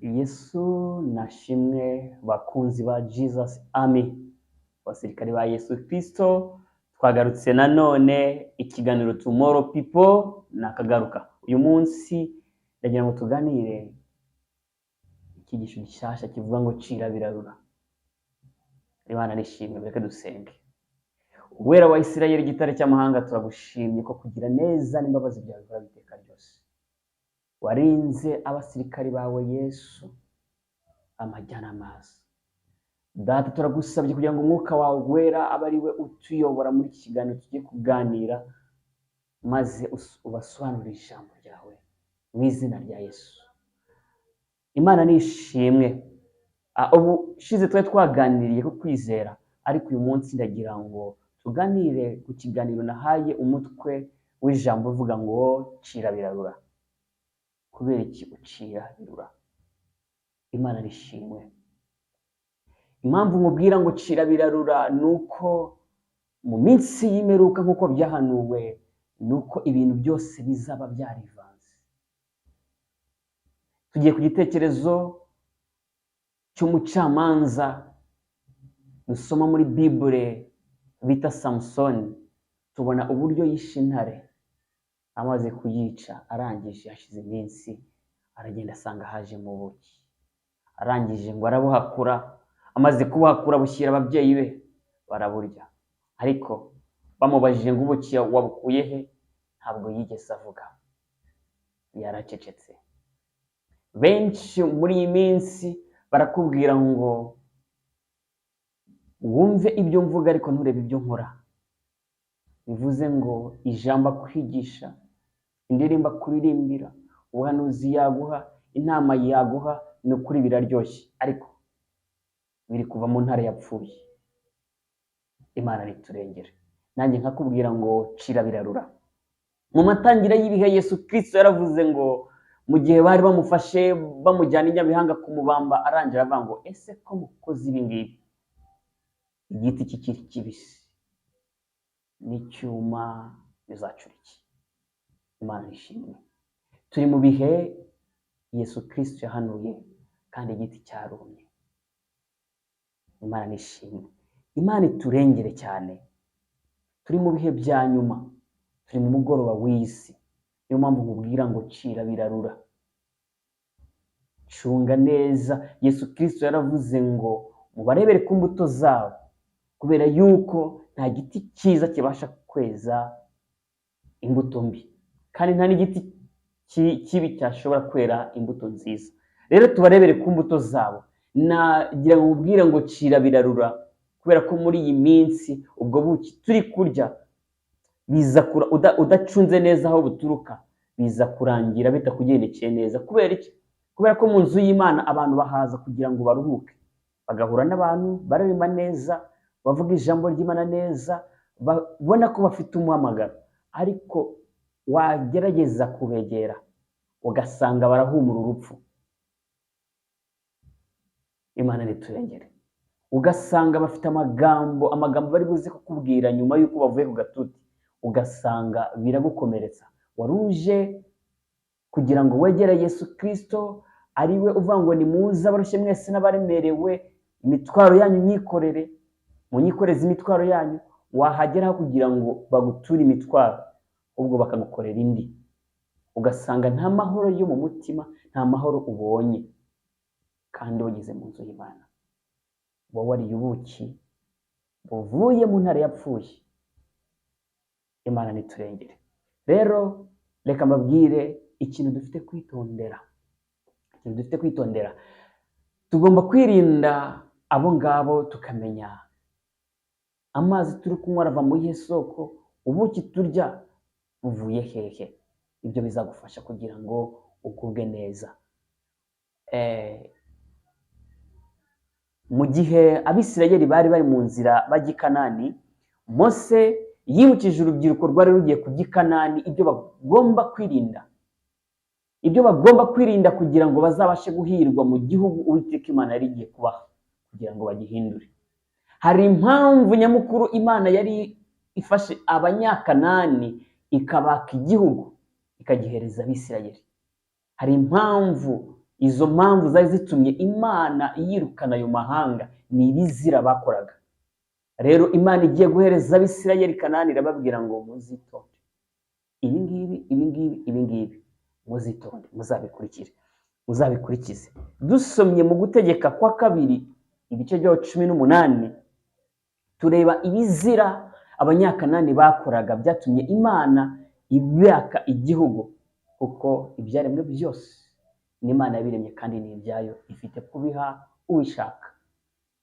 Yesu nashimwe bakunzi ba Jesus Army, abasirikare ba Yesu Kristo. Twagarutse nanone ikiganiro Tomorrow People nakagaruka. Uyu munsi ndagira ngo tuganire ikigisho gishasha kivuga ngo cira birarura. Imana nishimwe, reka dusenge. Uwera wa Isirayeli, gitare cy'amahanga, turagushimye ko kugira neza n'imbabazi byawe bihora biteka ryose. Warinze abasirikari bawe Yesu amajyana amazi. Data, turagusabye kugira ngo umwuka wawe wera abe ari we utuyobora muri iki kiganiro tugiye kuganira, maze ubasobanurire ijambo ryawe mu izina rya Yesu. Imana nishimwe. Ubushize twari twaganiriye ku kwizera, ariko uyu munsi ndagira ngo tuganire ku kiganiro nahaye umutwe w'ijambo uvuga ngo cira birarura. Kubera iki ucira birura? Imana nishimwe. Impamvu nkubwira ngo cira birarura nuko mu minsi y'imperuka nk'uko byahanuwe, nuko ibintu byose bizaba byarivanze. Tugiye ku gitekerezo cy'umucamanza dusoma muri Bible bita Samson. Tubona uburyo yishe intare, amaze kuyica arangije hashize iminsi aragenda asanga haje mu buki. Arangije ngo arabuhakura, amaze kubuhakura bushyira ababyeyi be baraburya. Ariko bamubajije ngo ubuki wabukuye he, ntabwo yigeze avuga, yaracecetse. Benshi muri iyi minsi barakubwira ngo wumve ibyo mvuga ariko nturebe ibyo nkora. Bivuze ngo ijambo kwigisha, indirimbo kuririmbira, ubuhanuzi yaguha, inama yaguha, ni ukuri biraryoshye, ariko biri kuva mu ntara yapfuye. Imana niturengere. Nanjye nkakubwira ngo cira birarura. Mu matangira y'ibihe Yesu Kristo yaravuze ngo mu gihe bari bamufashe bamujyana i Nyabihanga kumubamba, arangira avuga ngo ese ko mukoze ibi ngibi, igiti kikiri kibisi n'icyuma bizacura iki? Imana ishimwe. Turi mu bihe Yesu Kristo yahanuye kandi igiti cyarumye. Imana nishimwe. Imana iturengere cyane. Turi mu bihe bya nyuma, turi mu mugoroba w'isi. Niyo mpamvu nkubwira ngo cira birarura. Cunga neza. Yesu Kristo yaravuze ngo mubarebere ku mbuto zabo, kubera yuko nta giti cyiza kibasha kweza imbuto mbi, kandi nta n'igiti kibi cyashobora kwera imbuto nziza. Rero tubarebere ku mbuto zabo. Nagira ngo nkubwire ngo cira birarura, kubera ko muri iyi minsi ubwo buki turi kurya biza udacunze neza aho buturuka, biza kurangira bitakugendekeye neza. Kubera iki? Kubera ko mu nzu y'Imana abantu bahaza kugira ngo baruhuke, bagahura n'abantu baririmba neza, bavuga ijambo ry'Imana neza, babona ko bafite umuhamagaro, ariko wagerageza kubegera ugasanga barahumura urupfu. Imana niturengere. Ugasanga bafite amagambo bari buze kukubwira nyuma y'uko bavuye ku gatuti, ugasanga biragukomeretsa. Waruje kugira ngo wegere Yesu Kristo, ari we uvuga ngo nimuze abarushye mwese n'abaremerewe, imitwaro yanyu nyikorere, munyikoreze imitwaro yanyu. Wahageraho kugira ngo baguture imitwaro, ubwo bakagukorera indi. Ugasanga nta mahoro yo mu mutima, nta mahoro ubonye, kandi wageze mu nzu y'Imana. Wowe wariye ubuki buvuye mu ntare yapfuye. Imana niturengere. Rero reka mbabwire ikintu dufite kwitondera. Ikintu dufite kwitondera, tugomba kwirinda abo ngabo, tukamenya amazi turi kunywa arava mu iyihe soko, ubuki turya buvuye hehe. Ibyo bizagufasha kugira ngo ugubwe neza. Mu gihe Abisirayeli bari mu nzira bajya i Kanani, Mose yibukije urubyiruko rwari rugiye kujya i Kanani ibyo bagomba kwirinda. Ibyo bagomba kwirinda kugira ngo bazabashe guhirwa mu gihugu Uwiteka Imana yari igiye kubaha, kugira ngo bagihindure. Hari impamvu nyamukuru Imana yari ifashe Abanyakanani ikabaka igihugu ikagihereza Abisirayeli. Hari impamvu izo mpamvu zari zitumye Imana yirukana ayo mahanga ni ibizira bakoraga. Rero Imana igiye guhereza Abisirayeli Kanani irababwira ngo muzitonde, ibi ngibi muzitonde, muzabikurikize. Dusomye mu Gutegeka kwa kabiri ibice bya 18 tureba ibizira Abanyakanani bakoraga byatumye Imana ibaka igihugu, kuko ibyaremwe byose n'Imana yabiremye kandi ni ibyayo, ifite kubiha ubishaka,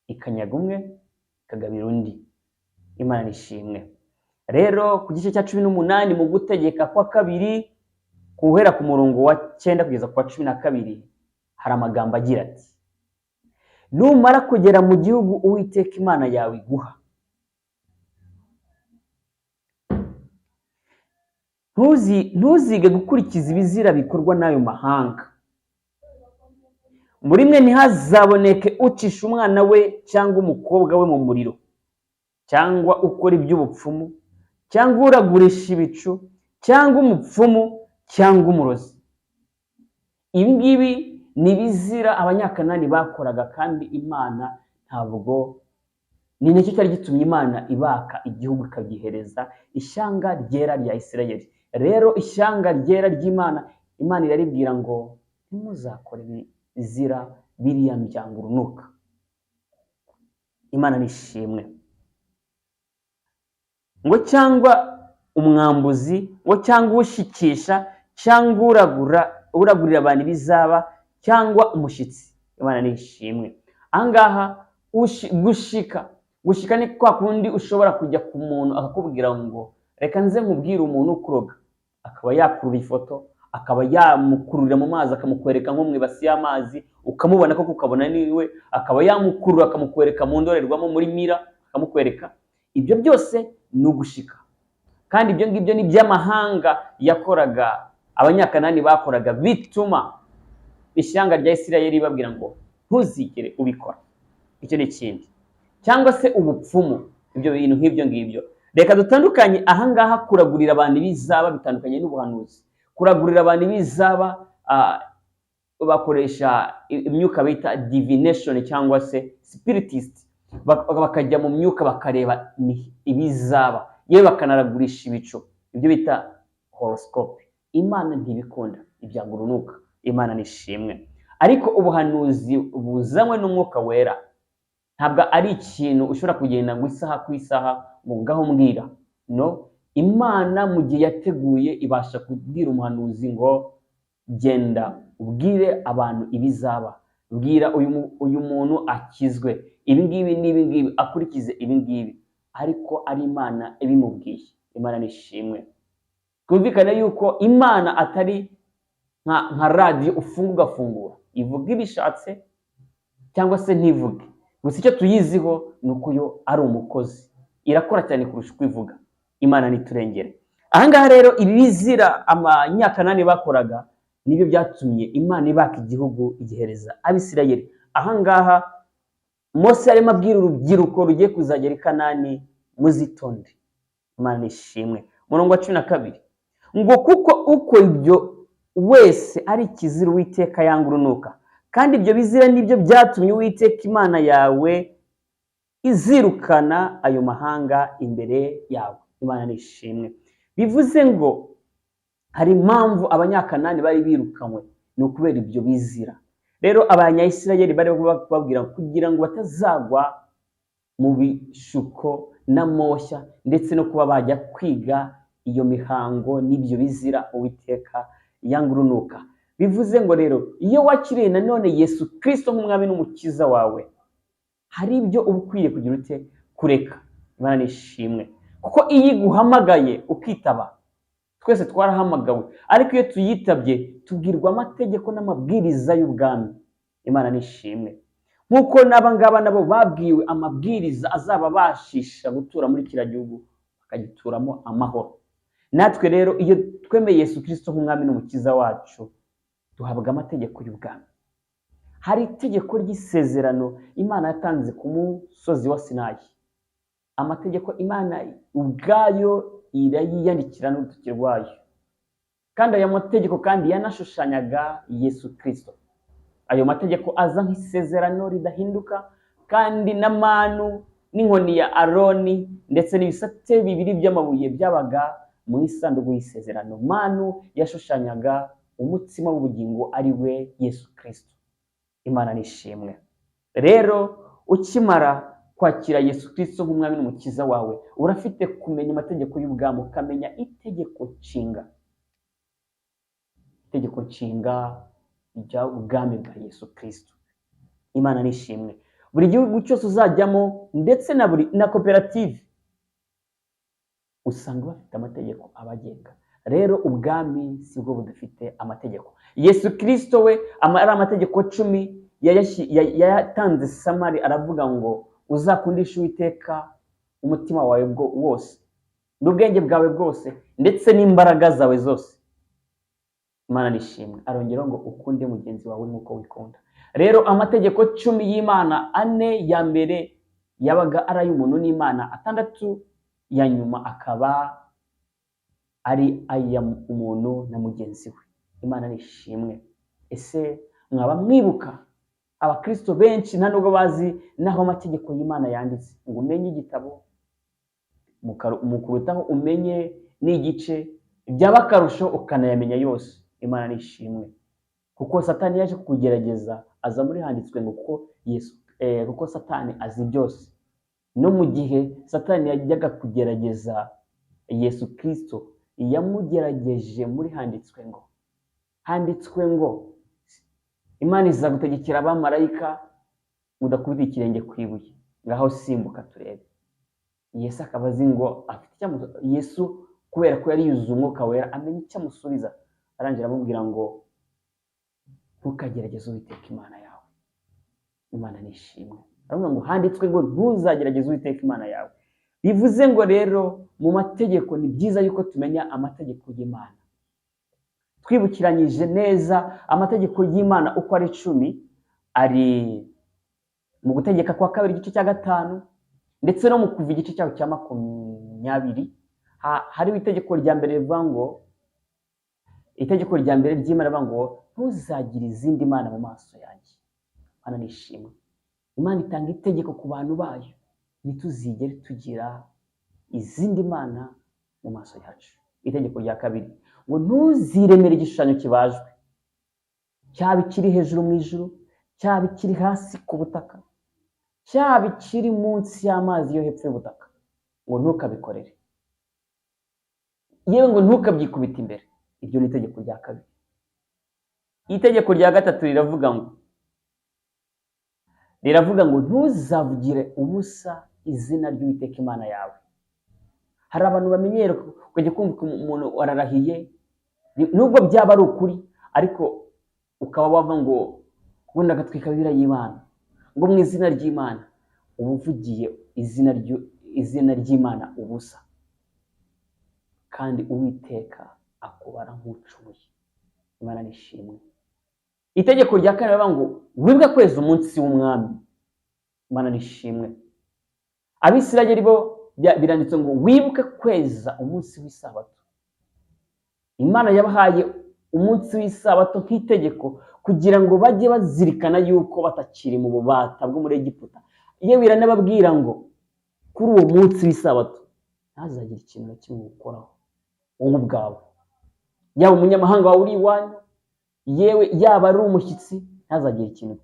ikanyaga umwe ikagabira undi. Imana nishimwe. Rero ku gice cya 18 mu Gutegeka kwa kabiri guhera ku murongo wa 9 kugeza ku wa 12 hari amagambo agira ati: numara kugera mu gihugu Uwiteka Imana yawe iguha, ntuzige gukurikiza ibizira bikorwa n'ayo mahanga. Muri mwe ntihazaboneke ucisha umwana we cyangwa umukobwa we mu muriro, cyangwa ukora iby'ubupfumu, cyangwa uragurisha ibicu, cyangwa umupfumu, cyangwa umurozi. Ibi ngibi ni ibizira Abanyakanani bakoraga, kandi Imana ntabwo, ni nacyo cyari gitumye Imana ibaka igihugu ikagihereza ishyanga ryera rya Isirayeli. Rero ishyanga ryera ry'Imana, Imana iraribwira ngo ntimuzakore ibizira biriya miryango urunuka. Imana nishimwe. Ngo cyangwa umwambuzi, ngo cyangwa ushikisha, cyangwa uragurira abantu ibizaba, cyangwa umushyitsi. Imana nishimwe. Ahangaha gushika ni kwa kundi ushobora kujya ku muntu akakubwira ngo reka nze nkubwire umuntu ukuroga, akaba yakurura ifoto, akaba yamukururira mu mazi akamukwereka nko mu ibasi y'amazi, ukamubona ko ukabona niwe, akaba yamukurura akamukwereka mu ndorerwamo muri mira akamukwereka. Ibyo byose ni ugushika, kandi ibyo ngibyo ni by'amahanga yakoraga, Abanyakanani bakoraga, bituma ishyanga rya Isirayeli babwira ngo ntuzigere ubikora. Icyo ni ikindi. Cyangwa se ubupfumu, ibyo bintu nk'ibyo ngibyo. Reka dutandukanye ahangaha kuragurira abantu ibizaba bitandukanye n'ubuhanuzi. Kuragurira abantu ibizaba bakoresha imyuka bita divination cyangwa se spiritist, bakajya mu myuka bakareba ibizaba, yewe bakanaragurisha ibicu, ibyo bita horoscope. Imana ntibikunda ibyago urunuka. Imana nishimwe. Ariko ubuhanuzi buzanywe n'umwuka wera ntabwo ari ikintu ushobora kugenda ngo isaha ku isaha ngo ngaho mbwira. No, Imana mu gihe yateguye ibasha kubwira umuhanuzi ngo genda ubwire abantu ibizaba, bwira uyu muntu akizwe, ibi ngibi n'ibi ngibi, akurikize ibi ngibi, ariko ari Imana ibimubwiye. Imana nishimwe. Twumvikane yuko Imana atari nka radio ufunga ugafungura, ivuga ibishatse cyangwa se ntivuge. Gusa icyo tuyiziho ni uko yo ari umukozi, irakora cyane kurusha uko ivuga. Imana niturengere. Ahangaha rero ibizira Abanyakanani bakoraga nibyo byatumye Imana ibaka igihugu igihereza Abisirayeli. Ahangaha Mose arimo abwira urubyiruko rugiye kuzagera i Kanani, muzitonde. Imana nishimwe. Murongo wa 12 ngo kuko uko ibyo wese ari ikizira Uwiteka yanga urunuka, kandi ibyo bizira nibyo byatumye Uwiteka Imana yawe izirukana ayo mahanga imbere yawe. Imana nishimwe. Bivuze ngo hari impamvu Abanyakanani bari birukanywe, ni ukubera ibyo bizira. Rero Abanyayisirayeli bari babwira kugira ngo batazagwa mu bishuko n'amoshya, ndetse no kuba bajya kwiga iyo mihango n'ibyo bizira Uwiteka yanga urunuka. Bivuze ngo rero iyo wakiriye nanone Yesu Kristo nk'umwami n'umukiza wawe, hari ibyo uba ukwiye kugira ute kureka. Imana nishimwe. Kuko iyo iguhamagaye ukitaba, twese twarahamagawe, ariko iyo tuyitabye tubwirwa amategeko n'amabwiriza y'ubwami. Imana nishimwe. Nk'uko n'abangaba nabo babwiwe amabwiriza azababashisha gutura muri kiriya gihugu bakagituramo amahoro. Natwe rero iyo twemeye Yesu Kristo nk'umwami n'umukiza wacu, duhabwa amategeko y'ubwami. Hari itegeko ry'isezerano Imana yatanze ku musozi wa Sinayi. Amategeko Imana ubwayo irayiyandikira n'urutoki rwayo, kandi aya mategeko kandi yanashushanyaga Yesu Kristo. ayo mategeko aza nk'isezerano ridahinduka, kandi na manu n'inkoni ya Aroni ndetse n'ibisate bibiri by'amabuye byabaga mu isanduku y'isezerano. Manu yashushanyaga umutsima w'ubugingo ari we Yesu Kristo. Imana nishimwe. Rero ukimara kwakira Yesu Kristo nk'umwami n'umukiza wawe, urafite kumenya amategeko y'ubwami, ukamenya itegeko nshinga. Itegeko nshinga ry'ubwami bwa Yesu Kristo. Imana nishimwe. Buri gihugu cyose uzajyamo ndetse na koperative usanga bafite amategeko abagenga. Rero ubwami si bwo budafite amategeko. Yesu Kristo we ari amategeko 10 yayatanze Samari, aravuga ngo uzakundisha Uwiteka umutima wawe wose n'ubwenge bwawe bwose ndetse n'imbaraga zawe zose. Imana nishimwe. Arongera ngo ukunde mugenzi wawe nk'uko wikunda. Rero amategeko 10 y'Imana, 4 ya mbere yabaga ari ay'umuntu n'Imana, 6 ya nyuma akaba ari ay'umuntu na mugenzi we. Imana nishimwe. Ese mwaba mwibuka abakristo benshi nta nubwo bazi naho amategeko y'Imana yanditse, ngo umenye igitabo mukurutaho umenye n'igice, by'abakarusho ukanayamenya yose. Imana nishimwe. Kuko Satani yaje kukugerageza aza muri handitswe ngo kuko Satani azi byose. No mu gihe Satani yajyaga kugerageza Yesu Kristo, yamugerageje muri handitswe ngo Imana izagutegekera abamarayika udakubita ikirenge ku ibuye, ngaho simbuka turebe. Yesu akaba azi ngo afite Yesu kubera ko yari yuzuye umwuka wera amenya icyo amusubiza, arangira amubwira ngo ntukagerageze Uwiteka Imana yawe. Imana nishimwe. Aravuga ngo handitswe ngo ntuzagerageze Uwiteka Imana yawe. Bivuze ngo rero mu mategeko ni byiza yuko tumenya amategeko y'Imana. Twibukiranyije neza amategeko y'Imana uko ari 10, ari mu Gutegeka kwa 2 igice cya 5 ndetse no mu Kuva igice cyaho cya 20. Hariho itegeko rya mbere rivuga ngo, itegeko rya mbere ry'Imana rivuga ngo ntuzagire izindi mana mu maso yanjye. Imana nishimwe. Imana itanga itegeko ku bantu bayo, ntituzigere tugira izindi mana mu maso yacu. Itegeko rya 2 ngo ntuziremere igishushanyo kibajwe, cyaba kiri hejuru mu ijuru, cyaba kiri hasi ku butaka, cyaba kiri munsi y'amazi yo hepfo y'ubutaka, ngo ntukabikorere, yewe ngo ntukabyikubita imbere. Iryo ni itegeko rya 2. Itegeko rya 3 riravuga ngo ntuzavugire ubusa izina ry'Uwiteka Imana yawe. Hari abantu bamenyera kujya kumva umuntu wararahiye, nubwo byaba ari ukuri, ariko ukaba wava ngo ubundi agatwika Bibiliya y'Imana ngo mu izina ry'Imana, uba uvugiye izina ry'Imana ubusa, kandi Uwiteka akubara nk'ucumuye. Imana nishimwe. Itegeko rya 4 rivuga ngo wibuke kweza umunsi w'umwami. Imana nishimwe. Abisirayeli bo biranditse ngo wibuke kweza umunsi w'isabato. Imana yabahaye umunsi w'isabato nk'itegeko kugira ngo bajye bazirikana yuko batakiri mu bubata bwo muri Egiputa. Iyo biranababwira ngo kuri uwo munsi w'isabato ntazagire ikintu na kimwe ukoraho wowe ubwawe, yaba umunyamahanga wawe uri iwanyu, yewe yaba ari umushyitsi, ntazagire ikintu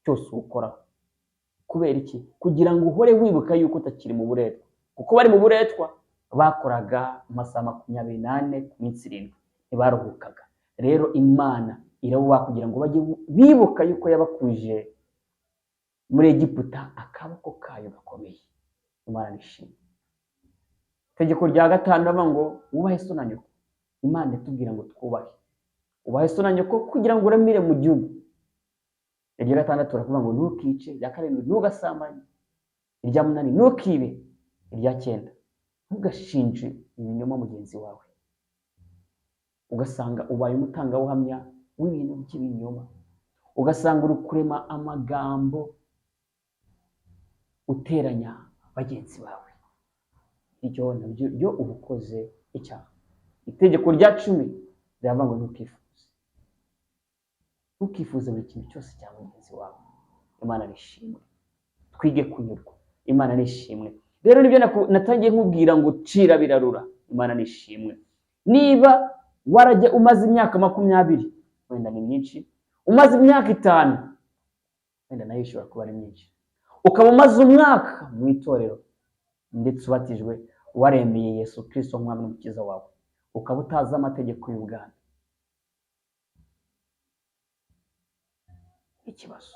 cyose ukoraho. Kubera iki? Kugira ngo uhore wibuka yuko utakiri mu buretwa. Kuko bari mu buretwa bakoraga amasaha 24 ku minsi 7, ntibaruhukaga. Rero Imana irabubaha kugira ngo bajye bibuka yuko yabakuje muri Egiputa akaboko kayo gakomeye. Imana nishimwe. Itegeko rya 5 rivuga ngo wubahe so na nyoko. Imana itubwira ngo twubahe. Ubahe so na nyoko kugira ngo uramire mu gihugu. Irya 6 turavuga ngo ntukice, irya 7 ntugasambanye, irya 8 ntukibe, irya 9 ntugashinje ibinyoma mugenzi wawe. Ugasanga ubaye umutangabuhamya w'ibintu by'ibinyoma, ugasanga uri kurema amagambo uteranya bagenzi bawe. Iryo nabyo ryo ubukoze icyaha. Itegeko rya 10 riravuga ngo ntukifuze. ntukifuze buri kintu cyose cya mugenzi wawe. Imana nishimwe, twige kunyurwa. Imana nishimwe. Rero nibyo natangiye nkubwira ngo cira birarura. Imana nishimwe. Niba warajya umaze imyaka 20, wenda ni myinshi, umaze imyaka 5, wenda nayo ishobora kuba ari myinshi, ukaba umaze umwaka mu itorero ndetse ubatijwe, waremeye Yesu Kristo nk'umwami n'umukiza wawe, ukaba utazi amategeko y'ubwami, ikibazo,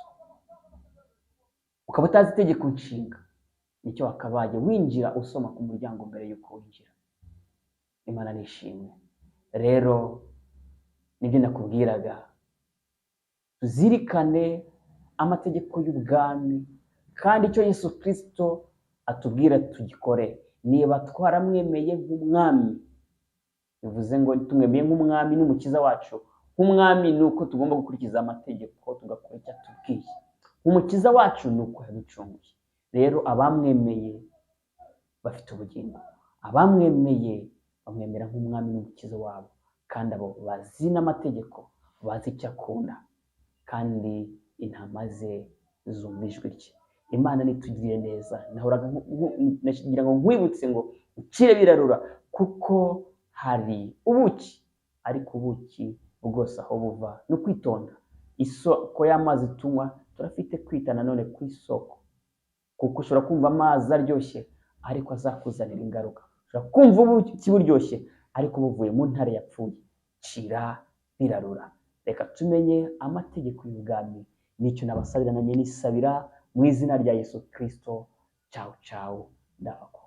ukaba utazi itegeko nshinga, nicyo wakabaye winjira usoma ku muryango mbere y'uko winjira. Imana nishimwe. Rero nibyo nakubwiraga, tuzirikane amategeko y'ubwami, kandi icyo Yesu Kristo atubwira tugikore. Niba twaramwemeye nk'umwami, bivuze ngo tumwemeye nk'umwami n'umukiza wacu. Nk'umwami ni uko tugomba gukurikiza amategeko, tugakora icyo atubwiye. Umukiza wacu ni uko yaducunguye. Rero abamwemeye bafite ubugingo, abamwemeye bamwemera nk'umwami n'umukiza wabo, kandi abo bazi n'amategeko, bazi icyo akunda, kandi intama ze zumva ijwi rye. Imana nitugirire neza. Nahoraga nagira ngo nkwibutse ngo ucire birarura, kuko hari ubuki, ariko ubuki bwose aho buva no kwitonda. Isoko y'amazi tunywa, turafite kwita nanone ku isoko, kuko ushobora kumva amazi aryoshye ariko azakuzanira ingaruka. Ushobora kumva ubuki buryoshye ariko buvuye mu ntare yapfuye. Cira birarura. Reka tumenye amategeko y'ubwami. Nicyo nabasabira, nanjye nisabira mu izina rya Yesu Kristo. Ciao ciao, ndabakunda.